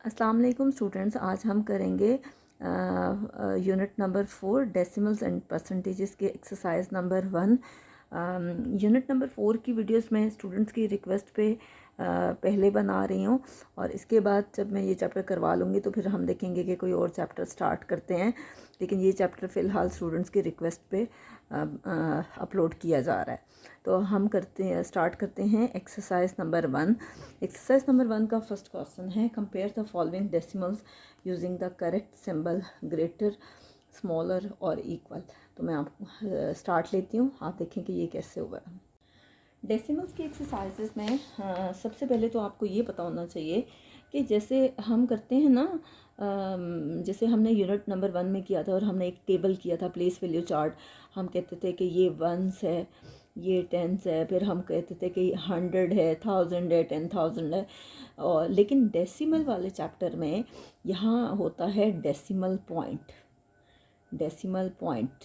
अस्सलाम वालेकुम स्टूडेंट्स। आज हम करेंगे unit number 4 decimals and percentages के एक्सरसाइज नंबर 1। यूनिट नंबर 4 की वीडियोस मैं स्टूडेंट्स की रिक्वेस्ट पे पहले बना रही हूँ और इसके बाद जब मैं ये चैप्टर करवा लूँगी तो फिर हम देखेंगे कि कोई और चैप्टर स्टार्ट करते हैं, लेकिन ये चैप्टर फ़िलहाल स्टूडेंट्स की रिक्वेस्ट पे अपलोड किया जा रहा है। तो हम स्टार्ट करते हैं एक्सरसाइज नंबर 1। एक्सरसाइज नंबर 1 का फर्स्ट क्वेश्चन है, compare the following decimals using the correct symbol greater, smaller और इक्वल। तो मैं आपको स्टार्ट लेती हूँ, आप देखें कि ये कैसे होगा। डेसिमल्स की एक्सरसाइजेस में सबसे पहले तो आपको ये पता होना चाहिए कि जैसे हम करते हैं ना, जैसे हमने यूनिट नंबर 1 में किया था और हमने एक टेबल किया था प्लेस वैल्यू चार्ट। हम कहते थे कि ये वंस है, ये टेंस है, फिर हम कहते थे कि 100 है, 1000 है, 10,000 है। और लेकिन डेसिमल वाले चैप्टर में यहाँ होता है decimal point. Decimal point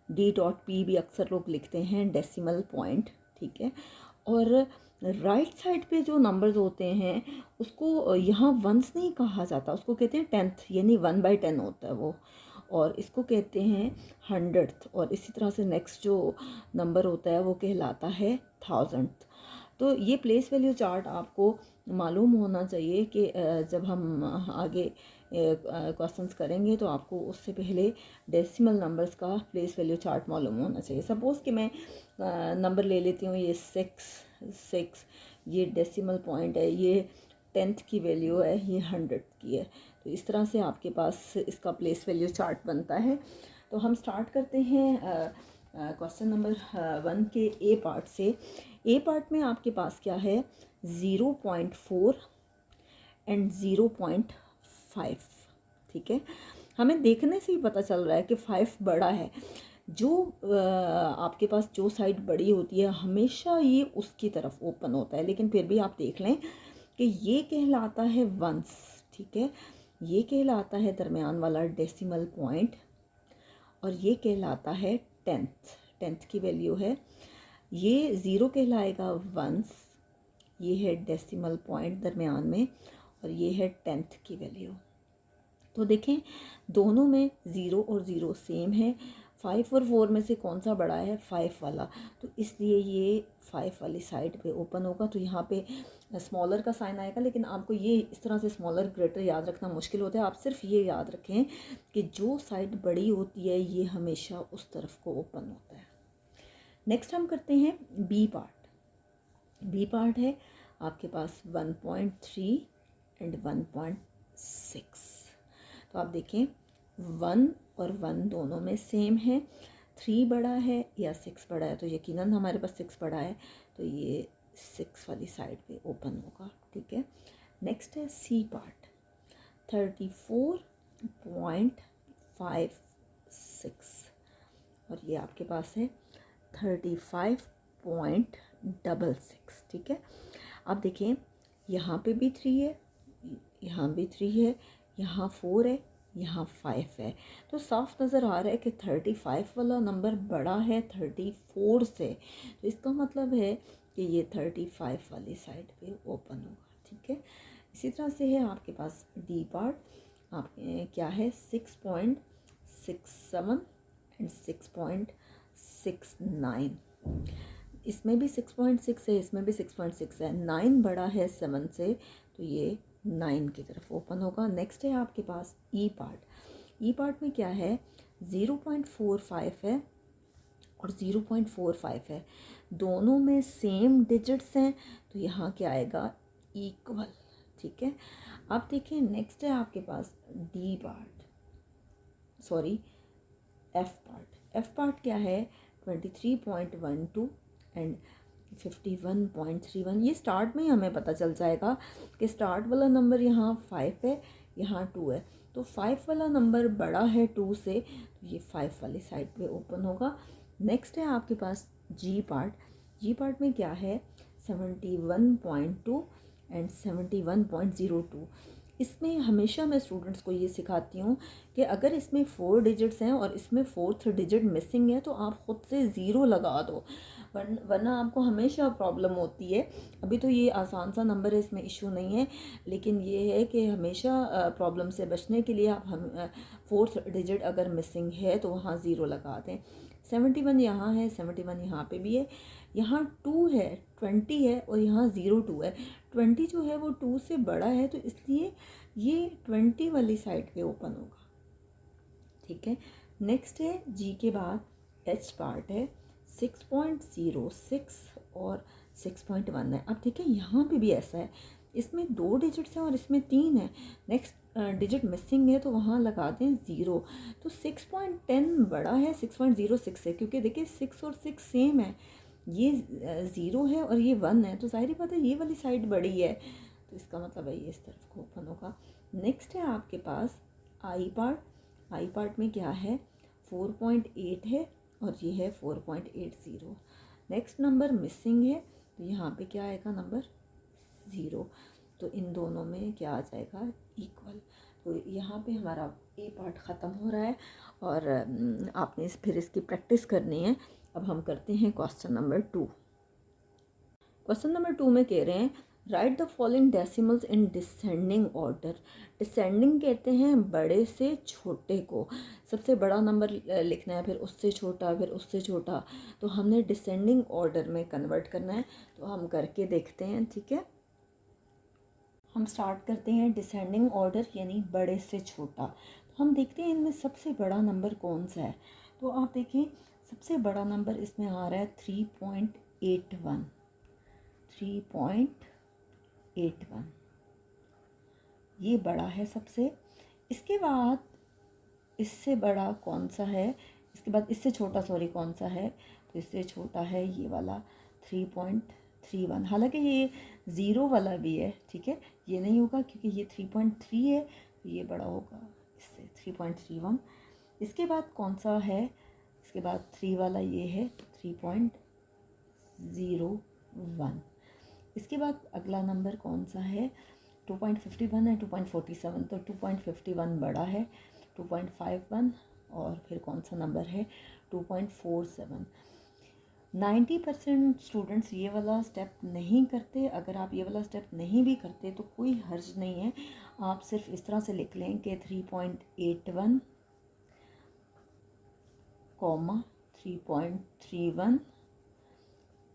D.P भी अक्सर लोग लिखते हैं डेसिमल पॉइंट, ठीक है। और राइट साइड पे जो नंबर्स होते हैं उसको यहाँ वंस नहीं कहा जाता, उसको कहते हैं टेंथ, यानी 1/10 होता है वो, और इसको कहते हैं 100th। और इसी तरह से नेक्स्ट जो नंबर होता है वो कहलाता है 1000th। तो ये प्लेस वैल्यू चार्ट आपको मालूम होना चाहिए कि जब हम आगे क्वेश्चंस करेंगे तो आपको उससे पहले डेसिमल नंबर्स का प्लेस वैल्यू चार्ट मालूम होना चाहिए। सपोज़ कि मैं नंबर ले लेती हूँ, ये 6, ये डेसिमल पॉइंट है, ये 10th की वैल्यू है, ये 100 की है। तो इस तरह से आपके पास इसका प्लेस वैल्यू चार्ट बनता है। तो हम स्टार्ट करते हैं क्वेश्चन नंबर 1 के ए पार्ट से। ए पार्ट में आपके पास क्या है, 0.4 एंड 0.5, ठीक है। हमें देखने से ही पता चल रहा है कि 5 बड़ा है। जो आपके पास जो साइड बड़ी होती है हमेशा ये उसकी तरफ ओपन होता है, लेकिन फिर भी आप देख लें कि ये कहलाता है वंस, ठीक है। ये कहलाता है दरमियान वाला डेसिमल पॉइंट और ये कहलाता है टेंथ की वैल्यू है। ये 0 कहलाएगा वंस, ये है डेसिमल पॉइंट दरमियान में, और ये है 10th की वैल्यू। तो देखें दोनों में 0 और 0 सेम है। 5 और 4 में से कौन सा बड़ा है, 5 वाला, तो इसलिए ये 5 वाली साइड पे ओपन होगा। तो यहाँ पे स्मॉलर का साइन आएगा, लेकिन आपको ये इस तरह से स्मॉलर ग्रेटर याद रखना मुश्किल होता है। आप सिर्फ ये याद रखें कि जो साइड बड़ी होती है ये हमेशा उस तरफ को ओपन होता है। नेक्स्ट हम करते हैं बी पार्ट। बी पार्ट है आपके पास 1.3 एंड 1.6। तो आप देखें 1 और 1 दोनों में सेम है। 3 बड़ा है या 6 बड़ा है, तो यकीनन हमारे पास 6 बड़ा है, तो ये 6 वाली साइड पे ओपन होगा, ठीक है। नेक्स्ट है सी पार्ट, 34.56 और ये आपके पास है 35.66, ठीक है। अब देखें यहाँ पे भी 3 है, यहाँ भी 3 है, यहाँ 4 है, यहाँ 5 है। तो साफ नज़र आ रहा है कि 35 वाला नंबर बड़ा है 34 से, तो इसका मतलब है कि ये 35 वाली साइड पे ओपन होगा, ठीक है। इसी तरह से है आपके पास डी पार्ट, आपके क्या है 6.67 एंड 6.69। इसमें भी 6.6 है, इसमें भी 6.6 है। 9 बड़ा है 7 से, तो ये 9 की तरफ ओपन होगा। नेक्स्ट है आपके पास ई पार्ट। ई पार्ट में क्या है, 0.45 है और 0.45 है, दोनों में सेम डिजिट्स हैं, तो यहाँ क्या आएगा, इक्वल, ठीक है। अब देखिए नेक्स्ट है आपके पास D part, sorry F part. F part क्या है, 23.12 एंड 51.31। ये स्टार्ट में ही हमें पता चल जाएगा कि स्टार्ट वाला नंबर यहाँ 5 है, यहाँ 2 है, तो 5 वाला नंबर बड़ा है 2 से, तो ये 5 वाली साइड पे ओपन होगा। नेक्स्ट है आपके पास जी पार्ट। जी पार्ट में क्या है, 71.2 एंड 71.02। इसमें हमेशा मैं स्टूडेंट्स को ये सिखाती हूँ कि अगर इसमें 4 डिजिट्स हैं और इसमें 4th डिजिट मिसिंग है तो आप ख़ुद से 0 लगा दो। वरना आपको हमेशा प्रॉब्लम होती है। अभी तो ये आसान सा नंबर है, इसमें इशू नहीं है, लेकिन ये है कि हमेशा प्रॉब्लम से बचने के लिए आप हम 4th डिजिट अगर मिसिंग है तो वहाँ 0 लगा दें। 71 यहाँ है, 71 यहाँ पे भी है, यहाँ 2 है, 20 है और यहाँ 02 है। 20 जो है वो 2 से बड़ा है, तो इसलिए ये 20 वाली साइड पे ओपन होगा। ठीक है, नेक्स्ट है जी के बाद एच पार्ट है, 6.06 और 6.1 है। अब ठीक है, यहाँ पे भी ऐसा है, इसमें 2 डिजिट्स हैं और इसमें 3 है। नेक्स्ट डिजिट मिसिंग है तो वहाँ लगा दें 0। तो 6.10 बड़ा है 6.06 से, क्योंकि देखिए 6 और 6 सेम है, ये 0 है और ये 1 है, तो ज़ाहिर बात है ये वाली साइड बड़ी है, तो इसका मतलब है ये इस तरफ को ओपन होगा। नेक्स्ट है आपके पास आई पार्ट। आई पार्ट में क्या है, 4.8 है और ये है 4.80। नेक्स्ट नंबर मिसिंग है, तो यहाँ पे क्या आएगा नंबर 0, तो इन दोनों में क्या आ जाएगा इक्वल। तो यहाँ पे हमारा ए पार्ट ख़त्म हो रहा है और आपने फिर इसकी प्रैक्टिस करनी है। अब हम करते हैं क्वेश्चन नंबर 2। क्वेश्चन नंबर 2 में कह रहे हैं right the following decimals in descending order. Descending कहते हैं बड़े से छोटे को, सबसे बड़ा नंबर लिखना है, फिर उससे छोटा, फिर उससे छोटा, तो हमने डिसेंडिंग ऑर्डर में कन्वर्ट करना है। तो हम करके देखते हैं। ठीक है, हम स्टार्ट करते हैं डिसेंडिंग ऑर्डर यानी बड़े से छोटा। तो हम देखते हैं इनमें सबसे बड़ा नंबर कौन सा है। तो आप देखें सबसे बड़ा नंबर इसमें आ रहा है 3.81। 3.81 ये बड़ा है सबसे। इसके बाद इससे बड़ा कौन सा है, इसके बाद इससे छोटा सॉरी कौन सा है, तो इससे छोटा है ये वाला 3.31। हालांकि ये 0 वाला भी है, ठीक है, ये नहीं होगा क्योंकि ये 3.3 है, तो ये बड़ा होगा इससे 3.31। इसके बाद कौन सा है, इसके बाद 3 वाला ये है 3.01। इसके बाद अगला नंबर कौन सा है, 2.51 है, 2.47, तो 2.51 बड़ा है, 2.51 और फिर कौन सा नंबर है 2.47। 90% स्टूडेंट्स ये वाला स्टेप नहीं करते। अगर आप ये वाला स्टेप नहीं भी करते तो कोई हर्ज नहीं है, आप सिर्फ इस तरह से लिख लें कि 3.81 कॉमा 3.31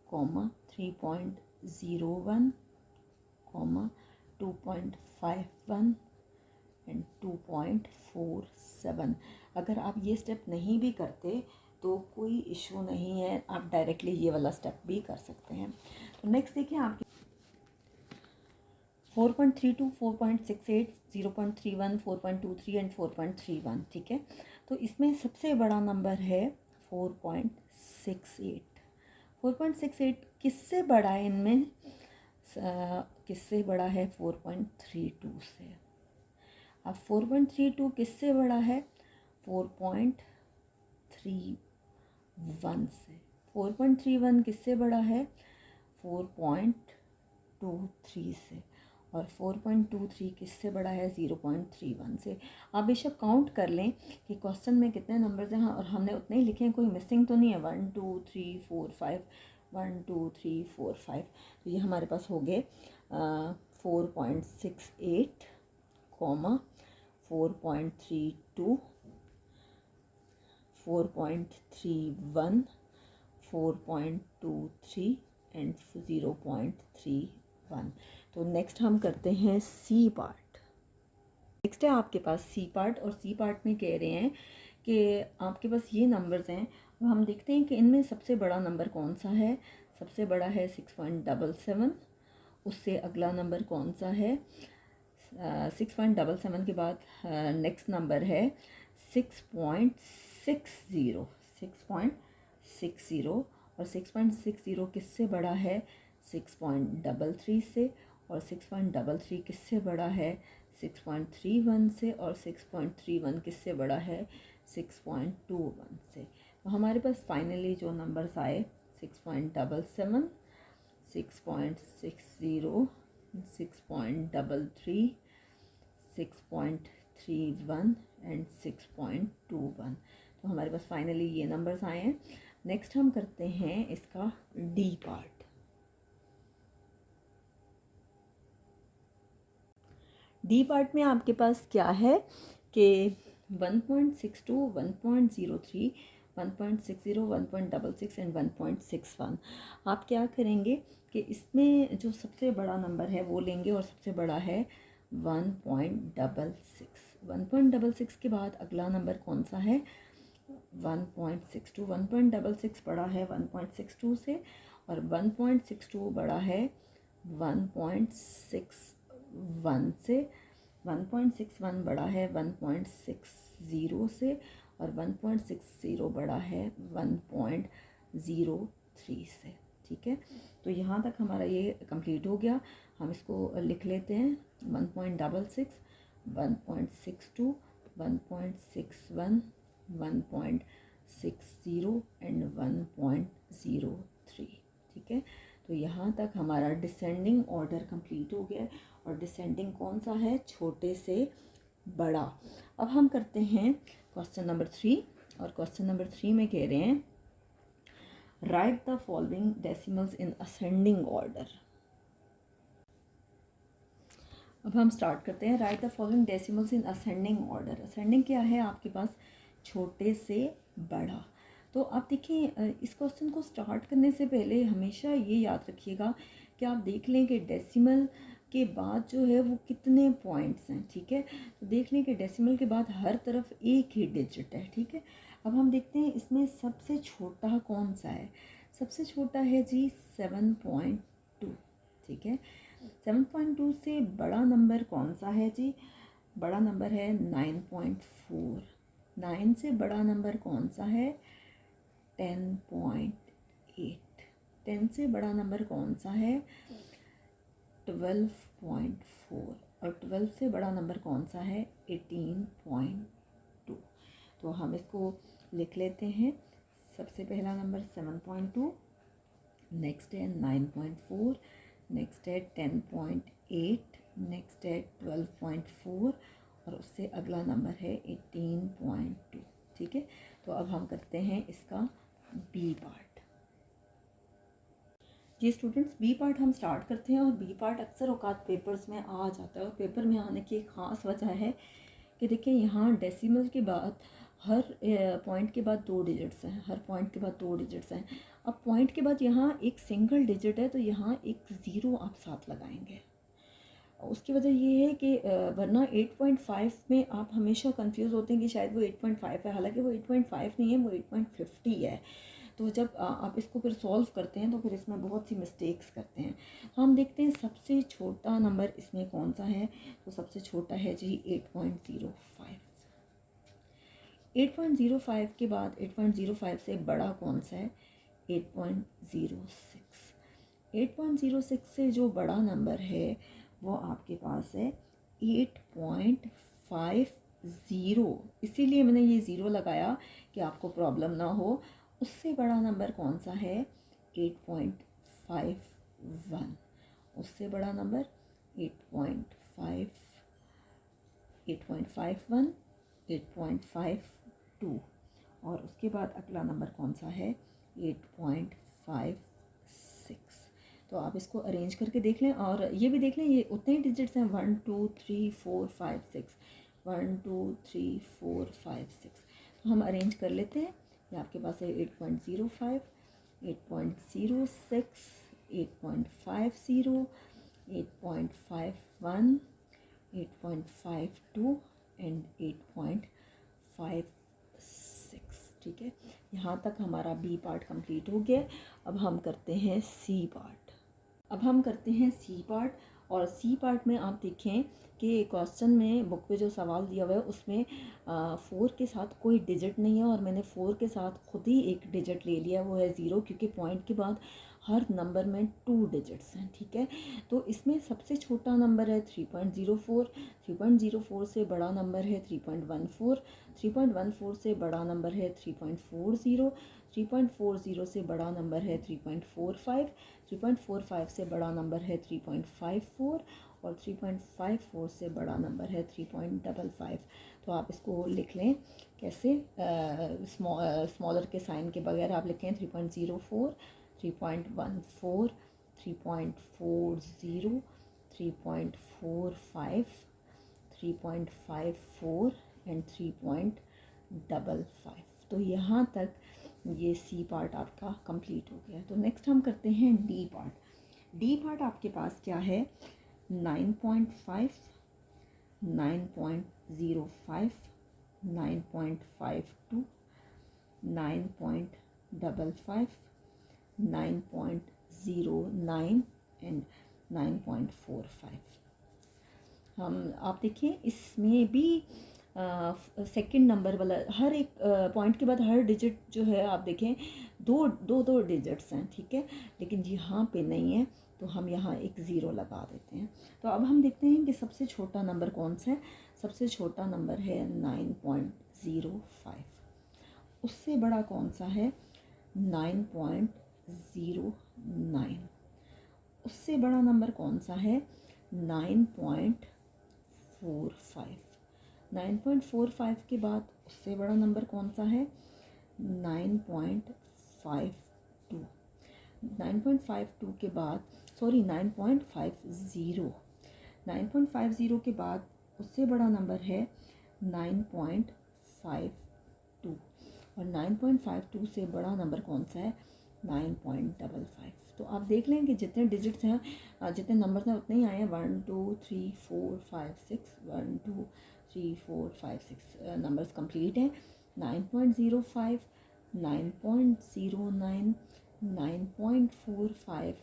कॉमा 3.01 कॉमा 2.51 एंड 2.47। अगर आप ये स्टेप नहीं भी करते तो कोई इशू नहीं है, आप डायरेक्टली ये वाला स्टेप भी कर सकते हैं। तो नेक्स्ट देखिए आपकी 4.32, 4.68, 0.31, 4.23 एंड 4.31। ठीक है, तो इसमें सबसे बड़ा नंबर है 4.68। 4.68 किससे बड़ा है इनमें, किससे बड़ा है 4.32 से। अब 4.32 किससे बड़ा है 4.31 से। 4.31 किससे बड़ा है 4.23 से, और 4.23 किससे बड़ा है 0.31 से। आप बेशक काउंट कर लें कि क्वेश्चन में कितने नंबर्स हैं और हमने उतने ही लिखे हैं, कोई मिसिंग तो नहीं है। 1 2 3 4 5, 1 2 3 4 5, तो ये हमारे पास हो गए 4.68 कॉमा 4.32, 4.31, 4.23 एंड 0.31। तो नेक्स्ट हम करते हैं सी पार्ट। नेक्स्ट है आपके पास सी पार्ट, और सी पार्ट में कह रहे हैं कि आपके पास ये नंबर्स हैं। अब हम देखते हैं कि इनमें सबसे बड़ा नंबर कौन सा है। सबसे बड़ा है 6.77। उससे अगला नंबर कौन सा है 6.77 के बाद नेक्स्ट नंबर है 6.60। 6.60 और 6.60 किससे बड़ा है 6.33 से, और 6.33 किससे बड़ा है 6.31 से, और 6.31 किससे बड़ा है 6.21 से। तो हमारे पास फाइनली जो नंबर्स आए 6.77, 6.60, 6.33, 6.31 एंड 6.21। तो हमारे पास फाइनली ये नंबर्स आए हैं। नेक्स्ट हम करते हैं इसका डी पार्ट। डी पार्ट में आपके पास क्या है कि 1.62, 1.03, 1.60, 1.66 एंड 1.61। आप क्या करेंगे कि इसमें जो सबसे बड़ा नंबर है वो लेंगे और सबसे बड़ा है 1.66। 1.66 के बाद अगला नंबर कौन सा है 1.62। 1.66 बड़ा है 1.62 से और 1.62 बड़ा है 1.61 से। 1.61 बड़ा है 1.60 से और 1.60 बड़ा है 1.03 से। ठीक है, तो यहाँ तक हमारा ये कंप्लीट हो गया। हम इसको लिख लेते हैं 1.66, 1.62, 1.61, 1.60 एंड 1.03। ठीक है, तो यहाँ तक हमारा डिसेंडिंग ऑर्डर कंप्लीट हो गया। और डिसेंडिंग कौन सा है, छोटे से बड़ा। अब हम करते हैं क्वेश्चन नंबर 3, और क्वेश्चन नंबर 3 में कह रहे हैं right the following decimals in ascending order. अब हम स्टार्ट करते हैं right the following decimals in ascending order. Ascending क्या है आपके पास, छोटे से बड़ा। तो आप देखिए इस क्वेश्चन को स्टार्ट करने से पहले हमेशा ये याद रखिएगा कि आप देख लें कि डेसिमल के बाद जो है वो कितने पॉइंट्स हैं। ठीक है, तो देख लें कि डेसिमल के बाद हर तरफ एक ही डिजिट है। ठीक है, अब हम देखते हैं इसमें सबसे छोटा कौन सा है। सबसे छोटा है जी 7.2। ठीक है, 7.2 से बड़ा नंबर कौन सा है जी, बड़ा नंबर है 9.4। 9 से बड़ा नंबर कौन सा है 10.8। 10 से बड़ा नंबर कौन सा है 12.4 और 12 से बड़ा नंबर कौन सा है 18.2। तो हम इसको लिख लेते हैं। सबसे पहला नंबर 7.2, नेक्स्ट है 9.4, नेक्स्ट है 10.8, नेक्स्ट है 12.4 और उससे अगला नंबर है 18.2। ठीक है, तो अब हम करते हैं इसका बी पार्ट। जी स्टूडेंट्स, बी पार्ट हम स्टार्ट करते हैं और बी पार्ट अक्सर औकात पेपर्स में आ जाता है। और पेपर में आने की एक ख़ास वजह है कि देखिए यहाँ डेसिमल के बाद हर पॉइंट के बाद 2 डिजिट्स हैं, हर पॉइंट के बाद 2 डिजिट्स हैं। अब पॉइंट के बाद यहाँ एक सिंगल डिजिट है तो यहाँ एक ज़ीरो आप साथ लगाएंगे। उसकी वजह ये है कि वरना 8.5 में आप हमेशा कंफ्यूज होते हैं कि शायद वो 8.5 है, हालांकि वो 8.5 नहीं है, वो 8.50 है। तो जब आप इसको फिर सॉल्व करते हैं तो फिर इसमें बहुत सी मिस्टेक्स करते हैं। हम देखते हैं सबसे छोटा नंबर इसमें कौन सा है, तो सबसे छोटा है जी 8.05। 8.05 के बाद 8.05 से बड़ा कौन सा है 8.06। 8.06 से जो बड़ा नंबर है वो आपके पास है 8.50। इसीलिए मैंने ये ज़ीरो लगाया कि आपको प्रॉब्लम ना हो। उससे बड़ा नंबर कौन सा है 8.51। उससे बड़ा नंबर 8.51, 8.52 और उसके बाद अगला नंबर कौन सा है 8.56। तो आप इसको अरेंज करके देख लें और ये भी देख लें ये उतने ही डिजिट्स हैं 1 2 3 4 5 6, 1 2 3 4 5 6। तो हम अरेंज कर लेते हैं। ये आपके पास है 8.05, 8.06, 8.50, 8.51, 8.52 एंड 8.56। ठीक है, यहाँ तक हमारा बी पार्ट कंप्लीट हो गया। अब हम करते हैं सी पार्ट। और सी पार्ट में आप देखें कि क्वेश्चन में बुक पे जो सवाल दिया हुआ है उसमें 4 के साथ कोई डिजिट नहीं है और मैंने 4 के साथ खुद ही एक डिजिट ले लिया, वो है 0, क्योंकि पॉइंट के बाद हर नंबर में 2 डिजिट्स हैं। ठीक है, तो इसमें सबसे छोटा नंबर है 3.04। 3.04 से बड़ा नंबर है 3.14। 3.14 से बड़ा नंबर है 3.40। 3.40 से बड़ा नंबर है 3.45। 3.45 से बड़ा नंबर है 3.54 और 3.54 से बड़ा नंबर है 3.55। तो आप इसको लिख लें कैसे, स्मॉलर के साइन के बगैर आप लिखें 3.04, 3.14, 3.40, 3.45, 3.54 एंड 3.55। तो यहाँ तक ये सी पार्ट आपका कंप्लीट हो गया। तो नेक्स्ट हम करते हैं डी पार्ट। डी पार्ट आपके पास क्या है, 9.5, 9.05, 9.52, 9.55, 9.09 एंड 9.45। हम आप देखें इसमें भी सेकंड नंबर वाला हर एक पॉइंट के बाद हर डिजिट जो है आप देखें दो डिजिट्स हैं, ठीक है, लेकिन यहाँ पे नहीं है तो हम यहाँ एक ज़ीरो लगा देते हैं। तो अब हम देखते हैं कि सबसे छोटा नंबर कौन सा है। सबसे छोटा नंबर है 9.05। उससे बड़ा कौन सा है 9.09। उससे बड़ा नंबर कौन सा है 9.45। 9.45 के बाद उससे बड़ा नंबर कौन सा है 9.52। 9.52 के बाद 9.50। 9.50 के बाद उससे बड़ा नंबर है 9.52 और 9.52 से बड़ा नंबर कौन सा है 9.55। तो आप देख लें कि जितने डिजिट्स हैं, जितने नंबर्स हैं उतने ही आए हैं। 1 2 3 4 5 6, 1 2 3 4 5 6 नंबर्स कंप्लीट हैं। 9.05, 9.09, 9.45,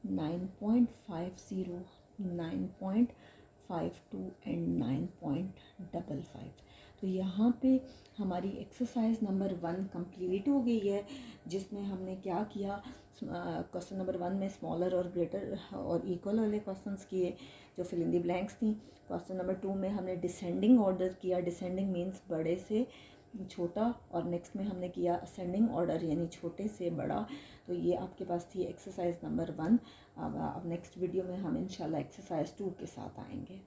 9.50, 9.52 एंड 9.55। तो यहाँ पे हमारी एक्सरसाइज नंबर 1 कंप्लीट हो गई है, जिसमें हमने क्या किया, क्वेश्चन नंबर 1 में स्मॉलर और ग्रेटर और इक्वल वाले क्वेश्चंस किए जो फिल इन द ब्लैंक्स थी। क्वेश्चन नंबर 2 में हमने डिसेंडिंग ऑर्डर किया, डिसेंडिंग मीन्स बड़े से छोटा, और नेक्स्ट में हमने किया असेंडिंग ऑर्डर यानी छोटे से बड़ा। तो ये आपके पास थी एक्सरसाइज नंबर 1। अब नेक्स्ट वीडियो में हम इंशाल्लाह एक्सरसाइज 2 के साथ आएंगे।